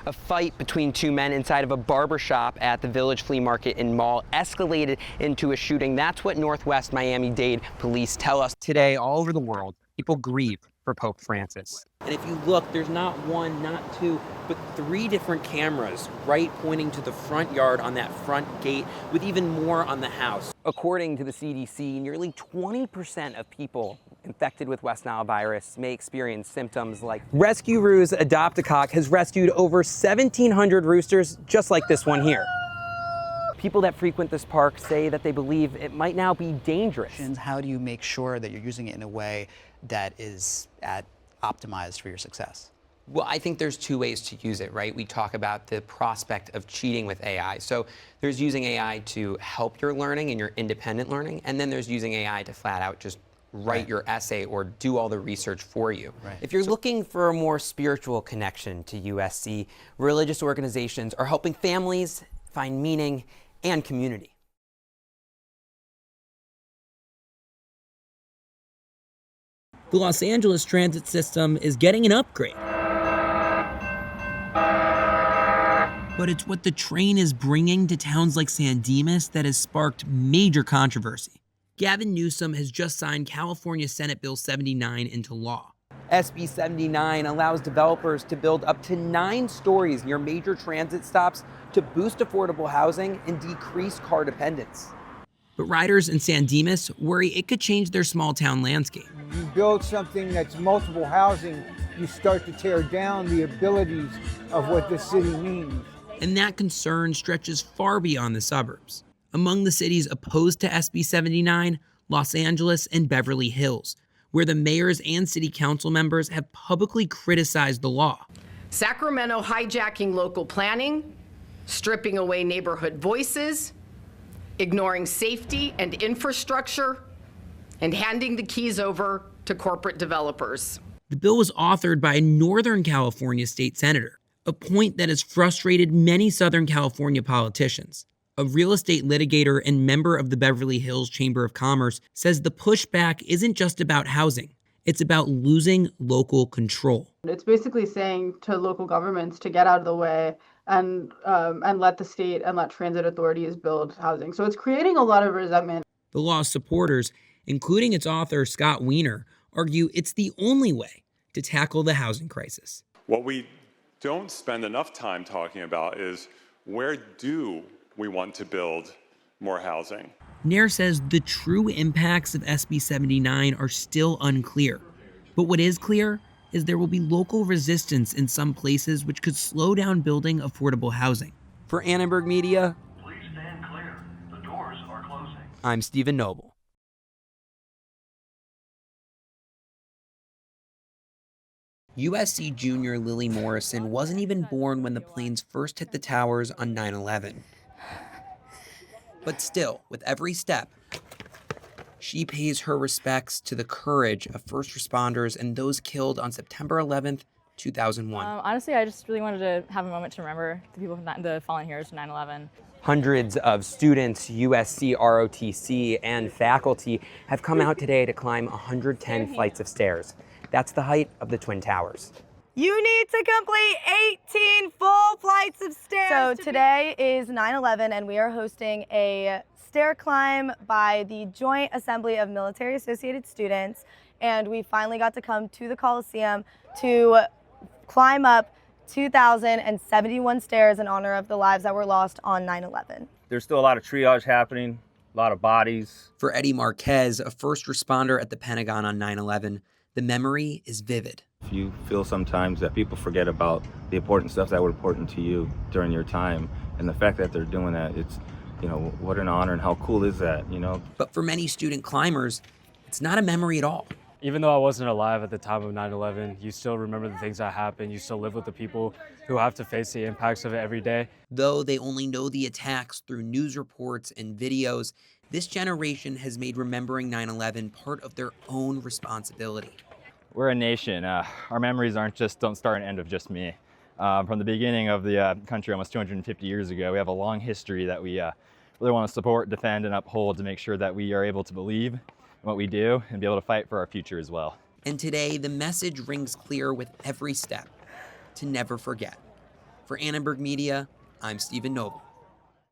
A fight between two men inside of a barber shop at the Village Flea Market and Mall escalated into a shooting. That's what Northwest Miami-Dade police tell us. Today, all over the world, people grieve for Pope Francis. And if you look, there's not one, not two, but 3 different cameras right pointing to the front yard on that front gate, with even more on the house. According to the CDC, nearly 20% of people infected with West Nile virus may experience symptoms like Rescue Roo's Adopt-A-Cock has rescued over 1,700 roosters just like this one here. People that frequent this park say that they believe it might now be dangerous. And how do you make sure that you're using it in a way that is optimized for your success? Well, I think there's 2 ways to use it, right? We talk about the prospect of cheating with AI. So there's using AI to help your learning and your independent learning, and then there's using AI to flat out just write your essay or do all the research for you. If you're looking for a more spiritual connection to USC, religious organizations are helping families find meaning and community. The Los Angeles transit system is getting an upgrade. But it's what the train is bringing to towns like San Dimas that has sparked major controversy. Gavin Newsom has just signed California Senate Bill 79 into law. SB 79 allows developers to build up to 9 stories near major transit stops to boost affordable housing and decrease car dependence. But riders in San Dimas worry it could change their small town landscape. You build something that's multiple housing, you start to tear down the abilities of what the city means. And that concern stretches far beyond the suburbs. Among the cities opposed to SB 79, Los Angeles and Beverly Hills, where the mayors and city council members have publicly criticized the law. Sacramento hijacking local planning, stripping away neighborhood voices, ignoring safety and infrastructure, and handing the keys over to corporate developers. The bill was authored by a Northern California state senator, a point that has frustrated many Southern California politicians. A real estate litigator and member of the Beverly Hills Chamber of Commerce says the pushback isn't just about housing. It's about losing local control. It's basically saying to local governments to get out of the way and let the state and let transit authorities build housing. So it's creating a lot of resentment. The law's supporters, including its author Scott Wiener, argue it's the only way to tackle the housing crisis. What we don't spend enough time talking about is where do we want to build more housing. Nair says the true impacts of SB 79 are still unclear. But what is clear is there will be local resistance in some places which could slow down building affordable housing. For Annenberg Media, please stand clear. The doors are closing. I'm Stephen Knobel. USC junior Lily Morrison wasn't even born when the planes first hit the towers on 9/11. But still, with every step, she pays her respects to the courage of first responders and those killed on September 11th, 2001. Honestly, I just really wanted to have a moment to remember the people, the fallen heroes of 9/11. Hundreds of students, USC ROTC, and faculty have come out today to climb 110 flights of stairs. That's the height of the Twin Towers. You need to complete 18 full flights of stairs. So today is 9/11 and we are hosting a stair climb by the Joint Assembly of Military Associated Students. And we finally got to come to the Coliseum to climb up 2,071 stairs in honor of the lives that were lost on 9/11. There's still a lot of triage happening, a lot of bodies. For Eddie Marquez, a first responder at the Pentagon on 9/11, the memory is vivid. You feel sometimes that people forget about the important stuff that were important to you during your time. And the fact that they're doing that, it's, what an honor and how cool is that, But for many student climbers, it's not a memory at all. Even though I wasn't alive at the time of 9/11, you still remember the things that happened. You still live with the people who have to face the impacts of it every day. Though they only know the attacks through news reports and videos, this generation has made remembering 9/11 part of their own responsibility. We're a nation. Our memories don't start and end with just me. From the beginning of the country almost 250 years ago, we have a long history that we really want to support, defend, and uphold to make sure that we are able to believe in what we do and be able to fight for our future as well. And today, the message rings clear with every step: to never forget. For Annenberg Media, I'm Stephen Knobel.